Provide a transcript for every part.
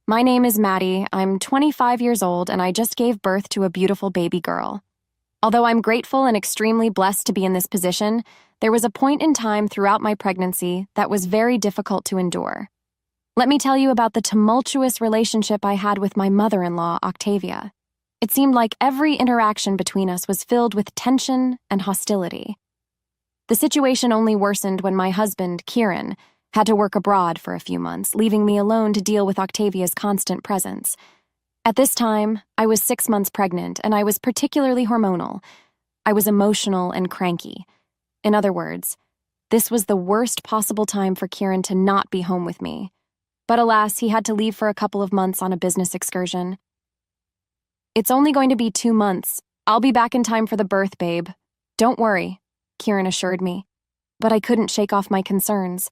My name is Maddie. I'm 25 years old, and I just gave birth to a beautiful baby girl. Although I'm grateful and extremely blessed to be in this position, there was a point in time throughout my pregnancy that was very difficult to endure. Let me tell you about the tumultuous relationship I had with my mother-in-law, Octavia. It seemed like every interaction between us was filled with tension and hostility. The situation only worsened when my husband, Kieran, had to work abroad for a few months, leaving me alone to deal with Octavia's constant presence. At this time, I was 6 months pregnant, and I was particularly hormonal. I was emotional and cranky. In other words, this was the worst possible time for Kieran to not be home with me. But alas, he had to leave for a couple of months on a business excursion. "It's only going to be 2 months. I'll be back in time for the birth, babe. Don't worry," Kieran assured me. But I couldn't shake off my concerns.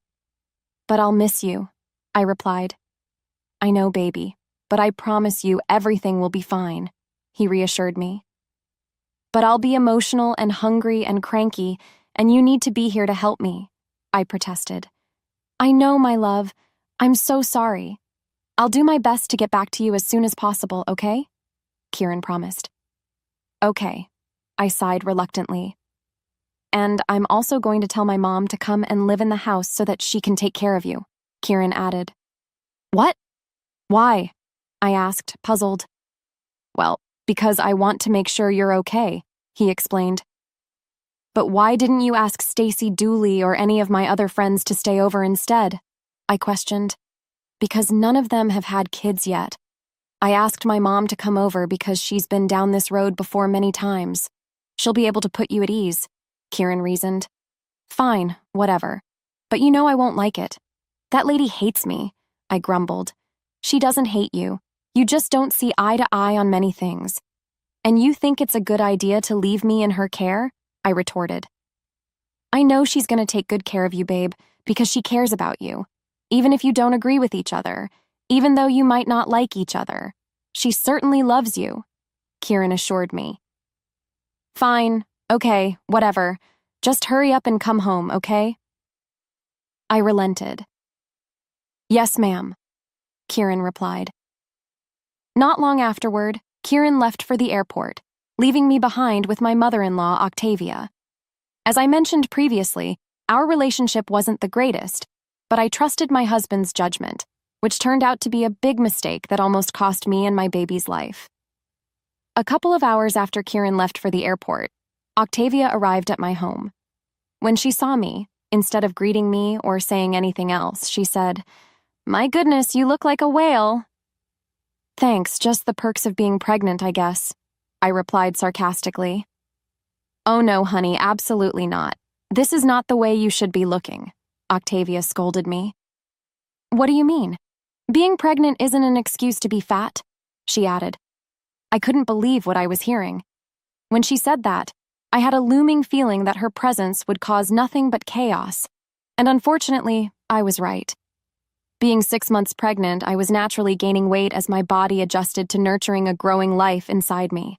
"But I'll miss you," I replied. "I know, baby, but I promise you everything will be fine," he reassured me. "But I'll be emotional and hungry and cranky, and you need to be here to help me," I protested. "I know, my love. I'm so sorry. I'll do my best to get back to you as soon as possible, okay?" Kieran promised. "Okay," I sighed reluctantly. "And I'm also going to tell my mom to come and live in the house so that she can take care of you," Kieran added. "What? Why?" I asked, puzzled. "Well, because I want to make sure you're okay," he explained. "But why didn't you ask Stacy Dooley or any of my other friends to stay over instead?" I questioned. "Because none of them have had kids yet. I asked my mom to come over because she's been down this road before many times. She'll be able to put you at ease," Kieran reasoned. "Fine, whatever. But you know I won't like it. That lady hates me," I grumbled. "She doesn't hate you. You just don't see eye to eye on many things. And you think it's a good idea to leave me in her care?" I retorted. "I know she's going to take good care of you, babe, because she cares about you. Even if you don't agree with each other, even though you might not like each other, she certainly loves you," Kieran assured me. "Fine. Okay, whatever. Just hurry up and come home, okay?" I relented. "Yes, ma'am," Kieran replied. Not long afterward, Kieran left for the airport, leaving me behind with my mother-in-law, Octavia. As I mentioned previously, our relationship wasn't the greatest, but I trusted my husband's judgment, which turned out to be a big mistake that almost cost me and my baby's life. A couple of hours after Kieran left for the airport, Octavia arrived at my home. When she saw me, instead of greeting me or saying anything else, she said, "My goodness, you look like a whale." "Thanks, just the perks of being pregnant, I guess," I replied sarcastically. "Oh no, honey, absolutely not. This is not the way you should be looking," Octavia scolded me. "What do you mean? Being pregnant isn't an excuse to be fat," she added. I couldn't believe what I was hearing. When she said that, I had a looming feeling that her presence would cause nothing but chaos, and unfortunately, I was right. Being 6 months pregnant, I was naturally gaining weight as my body adjusted to nurturing a growing life inside me.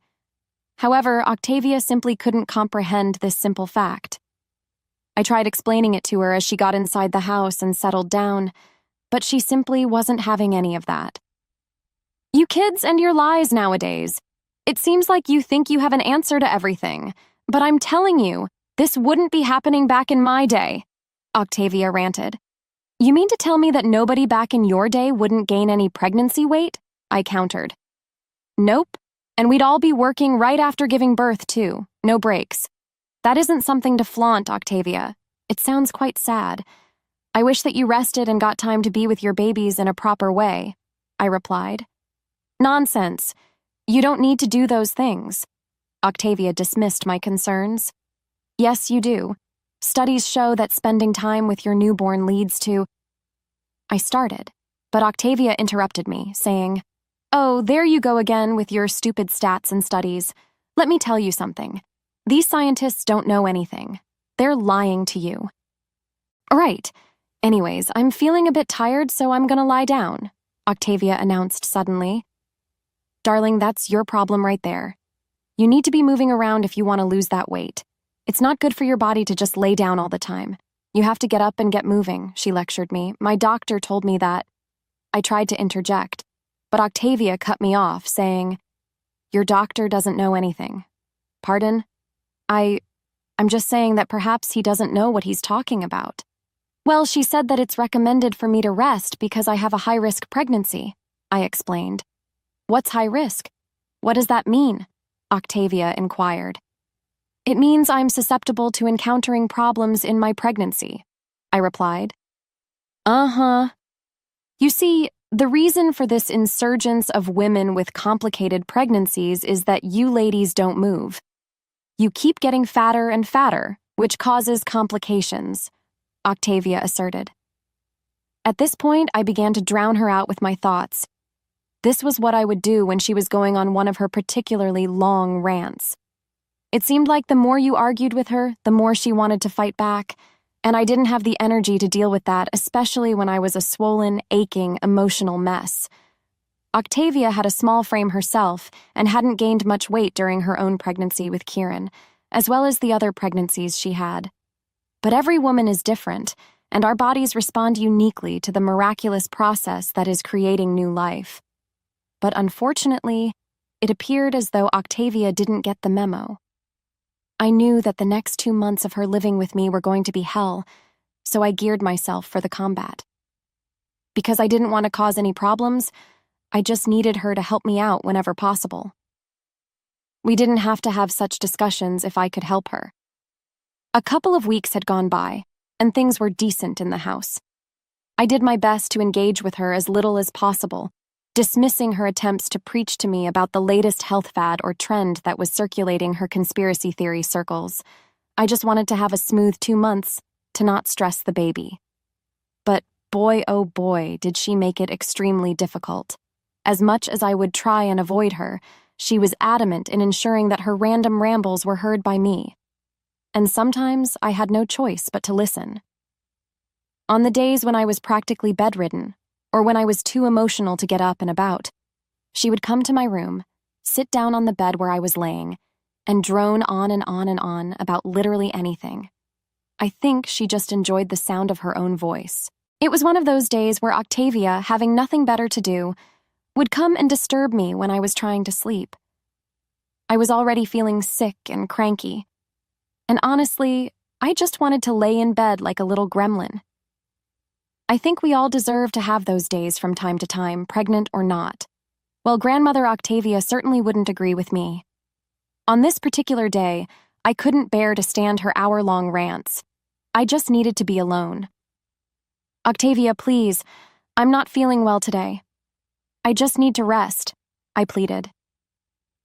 However, Octavia simply couldn't comprehend this simple fact. I tried explaining it to her as she got inside the house and settled down, but she simply wasn't having any of that. "You kids and your lies nowadays. It seems like you think you have an answer to everything. But I'm telling you, this wouldn't be happening back in my day," Octavia ranted. "You mean to tell me that nobody back in your day wouldn't gain any pregnancy weight?" I countered. "Nope, and we'd all be working right after giving birth, too. No breaks. That isn't something to flaunt, Octavia. It sounds quite sad. I wish that you rested and got time to be with your babies in a proper way," I replied. "Nonsense. You don't need to do those things." Octavia dismissed my concerns. "Yes, you do. Studies show that spending time with your newborn leads to—" I started, but Octavia interrupted me, saying, "Oh, there you go again with your stupid stats and studies. Let me tell you something. These scientists don't know anything. They're lying to you." "Right. Anyways, I'm feeling a bit tired, so I'm gonna lie down," Octavia announced suddenly. "Darling, that's your problem right there. You need to be moving around if you want to lose that weight. It's not good for your body to just lay down all the time. You have to get up and get moving," she lectured me. "My doctor told me that." I tried to interject. but Octavia cut me off, saying, "Your doctor doesn't know anything." "Pardon? I'm just saying that perhaps he doesn't know what he's talking about." "Well, she said that it's recommended for me to rest because I have a high-risk pregnancy," I explained. "What's high risk? What does that mean?" Octavia inquired. "It means I'm susceptible to encountering problems in my pregnancy," I replied. "Uh-huh. You see, the reason for this insurgence of women with complicated pregnancies is that you ladies don't move. You keep getting fatter and fatter, which causes complications," Octavia asserted. At this point, I began to drown her out with my thoughts. This was what I would do when she was going on one of her particularly long rants. It seemed like the more you argued with her, the more she wanted to fight back, and I didn't have the energy to deal with that, especially when I was a swollen, aching, emotional mess. Octavia had a small frame herself and hadn't gained much weight during her own pregnancy with Kieran, as well as the other pregnancies she had. But every woman is different, and our bodies respond uniquely to the miraculous process that is creating new life. But unfortunately, it appeared as though Octavia didn't get the memo. I knew that the next 2 months of her living with me were going to be hell, so I geared myself for the combat. Because I didn't want to cause any problems, I just needed her to help me out whenever possible. We didn't have to have such discussions if I could help her. A couple of weeks had gone by, and things were decent in the house. I did my best to engage with her as little as possible, dismissing her attempts to preach to me about the latest health fad or trend that was circulating her conspiracy theory circles. I just wanted to have a smooth 2 months to not stress the baby. But boy, oh boy, did she make it extremely difficult. As much as I would try and avoid her, she was adamant in ensuring that her random rambles were heard by me. And sometimes I had no choice but to listen. On the days when I was practically bedridden, or when I was too emotional to get up and about, she would come to my room, sit down on the bed where I was laying, and drone on and on and on about literally anything. I think she just enjoyed the sound of her own voice. It was one of those days where Octavia, having nothing better to do, would come and disturb me when I was trying to sleep. I was already feeling sick and cranky, and honestly, I just wanted to lay in bed like a little gremlin. I think we all deserve to have those days from time to time, pregnant or not. Well, Grandmother Octavia certainly wouldn't agree with me. On this particular day, I couldn't bear to stand her hour-long rants. I just needed to be alone. "Octavia, please, I'm not feeling well today. I just need to rest," I pleaded.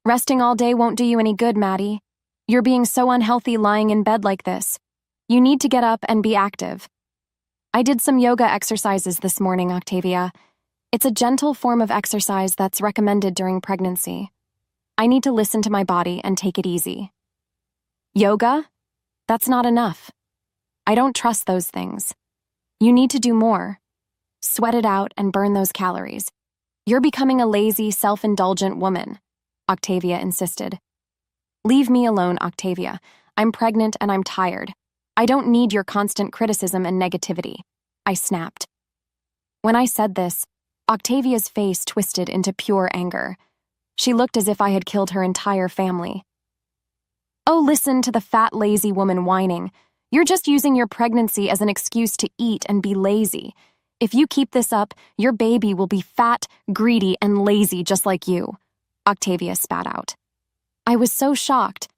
"Resting all day won't do you any good, Maddie. You're being so unhealthy lying in bed like this. You need to get up and be active." "I did some yoga exercises this morning, Octavia. It's a gentle form of exercise that's recommended during pregnancy. I need to listen to my body and take it easy." "Yoga? That's not enough. I don't trust those things. You need to do more. Sweat it out and burn those calories. You're becoming a lazy, self-indulgent woman," Octavia insisted. "Leave me alone, Octavia. I'm pregnant and I'm tired. I don't need your constant criticism and negativity," I snapped. When I said this, Octavia's face twisted into pure anger. She looked as if I had killed her entire family. "Oh, listen to the fat, lazy woman whining. You're just using your pregnancy as an excuse to eat and be lazy. If you keep this up, your baby will be fat, greedy, and lazy just like you," Octavia spat out. I was so shocked.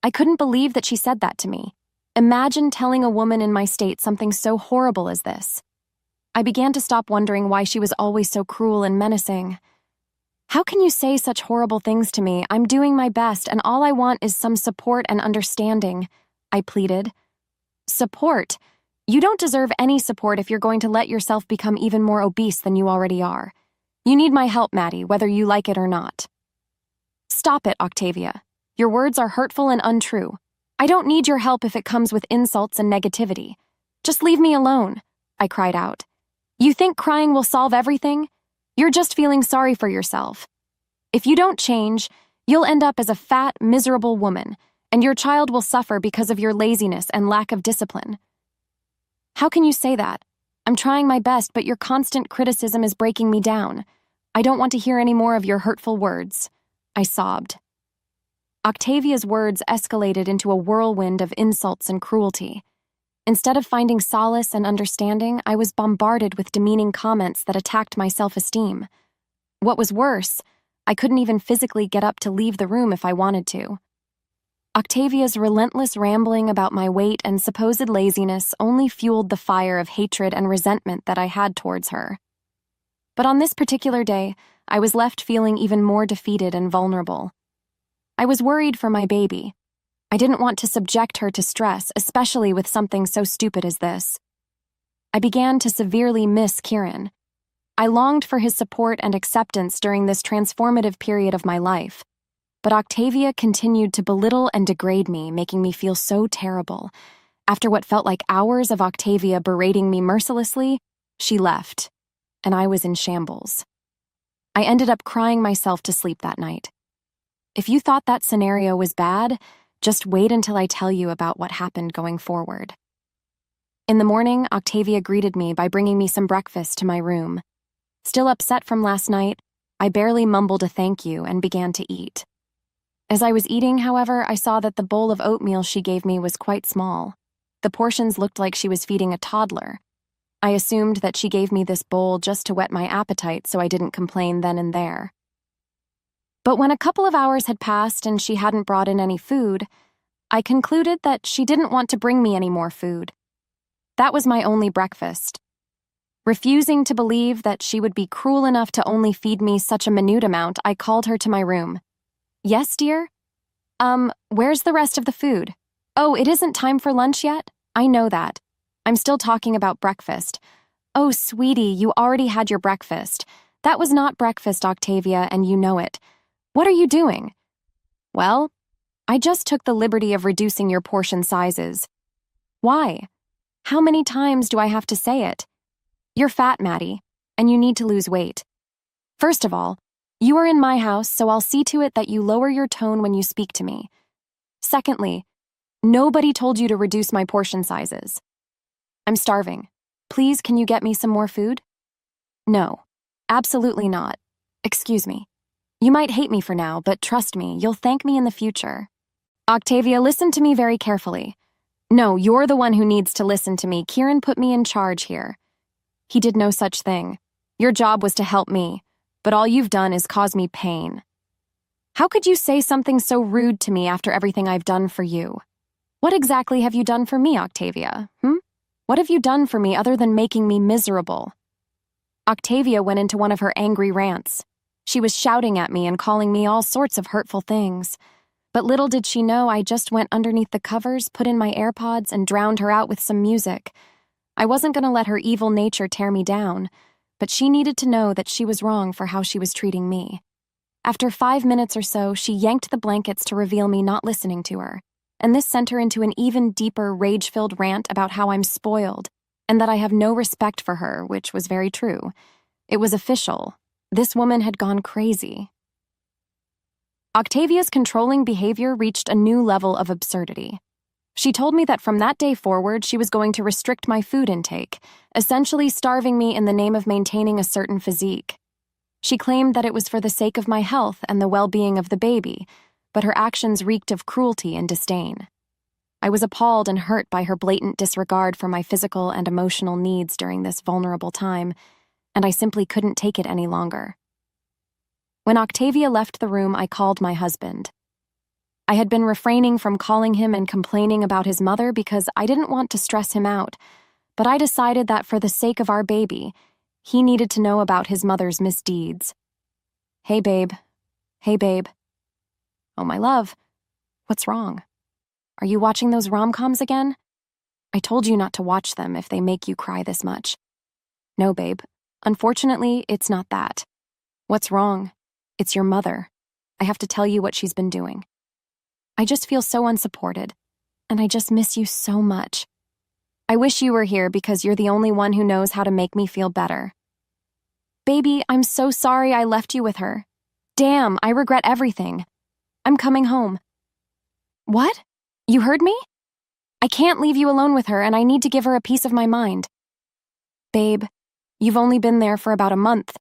I couldn't believe that she said that to me. Imagine telling a woman in my state something so horrible as this. I began to stop wondering why she was always so cruel and menacing. "How can you say such horrible things to me? I'm doing my best, and all I want is some support and understanding," I pleaded. "Support? You don't deserve any support if you're going to let yourself become even more obese than you already are. You need my help, Maddie, whether you like it or not." "Stop it, Octavia. Your words are hurtful and untrue. I don't need your help if it comes with insults and negativity. Just leave me alone," I cried out. "You think crying will solve everything? You're just feeling sorry for yourself. If you don't change, you'll end up as a fat, miserable woman, and your child will suffer because of your laziness and lack of discipline." "How can you say that? I'm trying my best, but your constant criticism is breaking me down. I don't want to hear any more of your hurtful words, I sobbed. Octavia's words escalated into a whirlwind of insults and cruelty. Instead of finding solace and understanding, I was bombarded with demeaning comments that attacked my self-esteem. What was worse, I couldn't even physically get up to leave the room if I wanted to. Octavia's relentless rambling about my weight and supposed laziness only fueled the fire of hatred and resentment that I had towards her. But on this particular day, I was left feeling even more defeated and vulnerable. I was worried for my baby. I didn't want to subject her to stress, especially with something so stupid as this. I began to severely miss Kieran. I longed for his support and acceptance during this transformative period of my life. But Octavia continued to belittle and degrade me, making me feel so terrible. After what felt like hours of Octavia berating me mercilessly, she left, and I was in shambles. I ended up crying myself to sleep that night. If you thought that scenario was bad, just wait until I tell you about what happened going forward. In the morning, Octavia greeted me by bringing me some breakfast to my room. Still upset from last night, I barely mumbled a thank you and began to eat. As I was eating, however, I saw that the bowl of oatmeal she gave me was quite small. The portions looked like she was feeding a toddler. I assumed that she gave me this bowl just to whet my appetite so I didn't complain then and there. But when a couple of hours had passed and she hadn't brought in any food, I concluded that she didn't want to bring me any more food. That was my only breakfast. Refusing to believe that she would be cruel enough to only feed me such a minute amount, I called her to my room. Yes, dear? Where's the rest of the food? Oh, it isn't time for lunch yet? I know that. I'm still talking about breakfast. Oh, sweetie, you already had your breakfast. That was not breakfast, Octavia, and you know it. What are you doing? Well, I just took the liberty of reducing your portion sizes. Why? How many times do I have to say it? You're fat, Maddie, and you need to lose weight. First of all, you are in my house, so I'll see to it that you lower your tone when you speak to me. Secondly, nobody told you to reduce my portion sizes. I'm starving. Please, can you get me some more food? No, absolutely not. Excuse me. You might hate me for now, but trust me, you'll thank me in the future. Octavia, listen to me very carefully. No, you're the one who needs to listen to me. Kieran put me in charge here. He did no such thing. Your job was to help me, but all you've done is cause me pain. How could you say something so rude to me after everything I've done for you? What exactly have you done for me, Octavia? What have you done for me other than making me miserable? Octavia went into one of her angry rants. She was shouting at me and calling me all sorts of hurtful things. But little did she know I just went underneath the covers, put in my AirPods, and drowned her out with some music. I wasn't going to let her evil nature tear me down, but she needed to know that she was wrong for how she was treating me. After 5 minutes or so, she yanked the blankets to reveal me not listening to her, and this sent her into an even deeper, rage-filled rant about how I'm spoiled, and that I have no respect for her, which was very true. It was official. This woman had gone crazy. Octavia's controlling behavior reached a new level of absurdity. She told me that from that day forward, she was going to restrict my food intake, essentially starving me in the name of maintaining a certain physique. She claimed that it was for the sake of my health and the well-being of the baby, but her actions reeked of cruelty and disdain. I was appalled and hurt by her blatant disregard for my physical and emotional needs during this vulnerable time, and I simply couldn't take it any longer. When Octavia left the room, I called my husband. I had been refraining from calling him and complaining about his mother because I didn't want to stress him out, but I decided that for the sake of our baby, he needed to know about his mother's misdeeds. Hey, babe. Hey, babe. Oh, my love. What's wrong? Are you watching those rom-coms again? I told you not to watch them if they make you cry this much. No, babe. Unfortunately, it's not that. What's wrong? It's your mother. I have to tell you what she's been doing. I just feel so unsupported, and I just miss you so much. I wish you were here because you're the only one who knows how to make me feel better. Baby, I'm so sorry I left you with her. Damn, I regret everything. I'm coming home. What? You heard me? I can't leave you alone with her, and I need to give her a piece of my mind. Babe, you've only been there for about a month.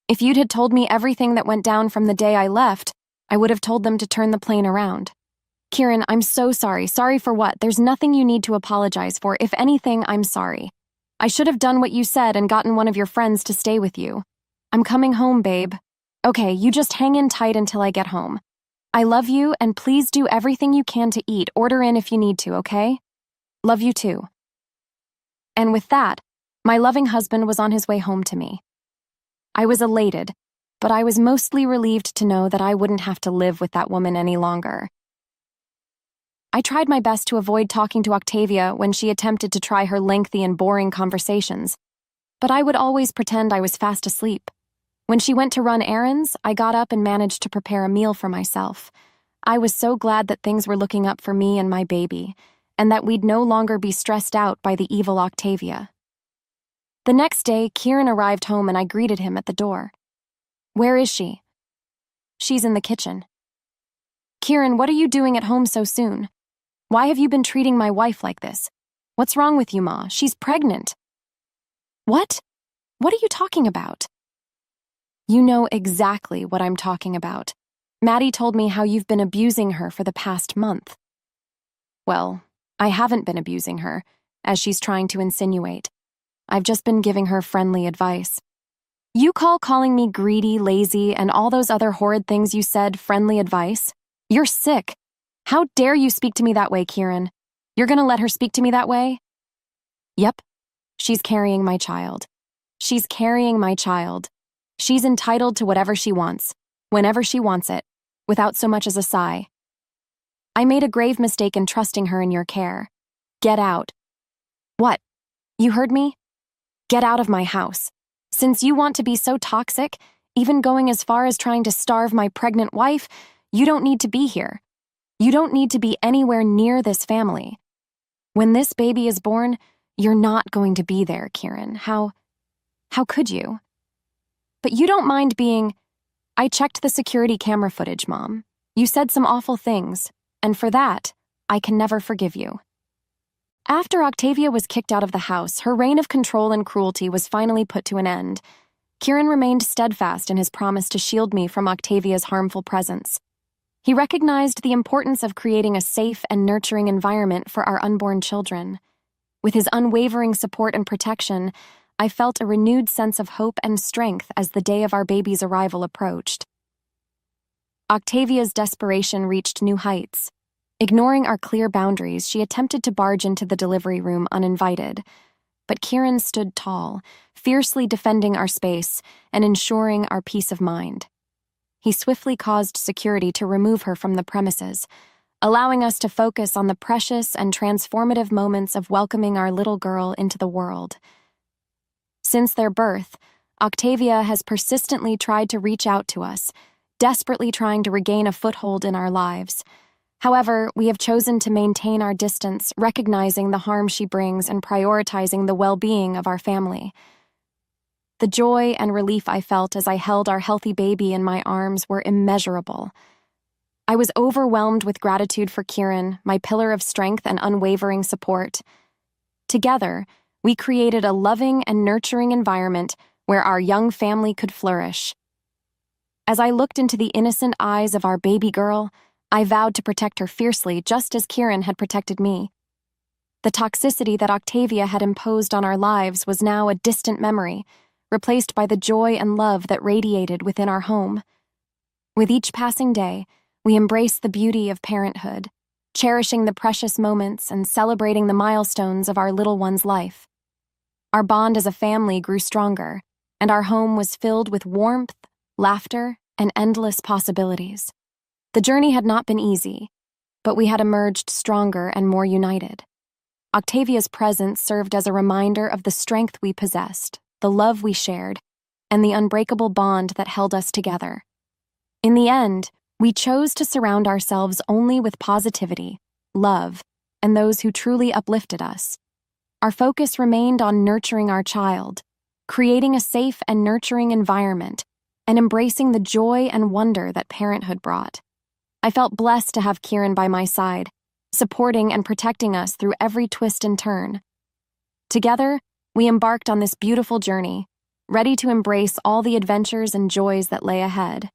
If you'd had told me everything that went down from the day I left, I would have told them to turn the plane around. Kieran, I'm so sorry. Sorry for what? There's nothing you need to apologize for. If anything, I'm sorry. I should have done what you said and gotten one of your friends to stay with you. I'm coming home, babe. Okay, you just hang in tight until I get home. I love you, and please do everything you can to eat. Order in if you need to, okay? Love you too. And with that, my loving husband was on his way home to me. I was elated, but I was mostly relieved to know that I wouldn't have to live with that woman any longer. I tried my best to avoid talking to Octavia when she attempted to try her lengthy and boring conversations, but I would always pretend I was fast asleep. When she went to run errands, I got up and managed to prepare a meal for myself. I was so glad that things were looking up for me and my baby, and that we'd no longer be stressed out by the evil Octavia. The next day, Kieran arrived home and I greeted him at the door. Where is she? She's in the kitchen. Kieran, what are you doing at home so soon? Why have you been treating my wife like this? What's wrong with you, Ma? She's pregnant. What? What are you talking about? You know exactly what I'm talking about. Maddie told me how you've been abusing her for the past month. Well, I haven't been abusing her, as she's trying to insinuate. I've just been giving her friendly advice. You call calling me greedy, lazy, and all those other horrid things you said friendly advice? You're sick. How dare you speak to me that way, Kieran? You're gonna let her speak to me that way? Yep. She's carrying my child. She's carrying my child. She's entitled to whatever she wants, whenever she wants it, without so much as a sigh. I made a grave mistake in trusting her in your care. Get out. What? You heard me? Get out of my house. Since you want to be so toxic, even going as far as trying to starve my pregnant wife, you don't need to be here. You don't need to be anywhere near this family. When this baby is born, you're not going to be there, Kieran. How could you? But you don't mind being... I checked the security camera footage, Mom. You said some awful things, and for that, I can never forgive you. After Octavia was kicked out of the house, her reign of control and cruelty was finally put to an end. Kieran remained steadfast in his promise to shield me from Octavia's harmful presence. He recognized the importance of creating a safe and nurturing environment for our unborn children. With his unwavering support and protection, I felt a renewed sense of hope and strength as the day of our baby's arrival approached. Octavia's desperation reached new heights. Ignoring our clear boundaries, she attempted to barge into the delivery room uninvited. But Kieran stood tall, fiercely defending our space and ensuring our peace of mind. He swiftly caused security to remove her from the premises, allowing us to focus on the precious and transformative moments of welcoming our little girl into the world. Since their birth, Octavia has persistently tried to reach out to us, desperately trying to regain a foothold in our lives. However, we have chosen to maintain our distance, recognizing the harm she brings and prioritizing the well-being of our family. The joy and relief I felt as I held our healthy baby in my arms were immeasurable. I was overwhelmed with gratitude for Kieran, my pillar of strength and unwavering support. Together, we created a loving and nurturing environment where our young family could flourish. As I looked into the innocent eyes of our baby girl, I vowed to protect her fiercely, just as Kieran had protected me. The toxicity that Octavia had imposed on our lives was now a distant memory, replaced by the joy and love that radiated within our home. With each passing day, we embraced the beauty of parenthood, cherishing the precious moments and celebrating the milestones of our little one's life. Our bond as a family grew stronger, and our home was filled with warmth, laughter, and endless possibilities. The journey had not been easy, but we had emerged stronger and more united. Octavia's presence served as a reminder of the strength we possessed, the love we shared, and the unbreakable bond that held us together. In the end, we chose to surround ourselves only with positivity, love, and those who truly uplifted us. Our focus remained on nurturing our child, creating a safe and nurturing environment, and embracing the joy and wonder that parenthood brought. I felt blessed to have Kieran by my side, supporting and protecting us through every twist and turn. Together, we embarked on this beautiful journey, ready to embrace all the adventures and joys that lay ahead.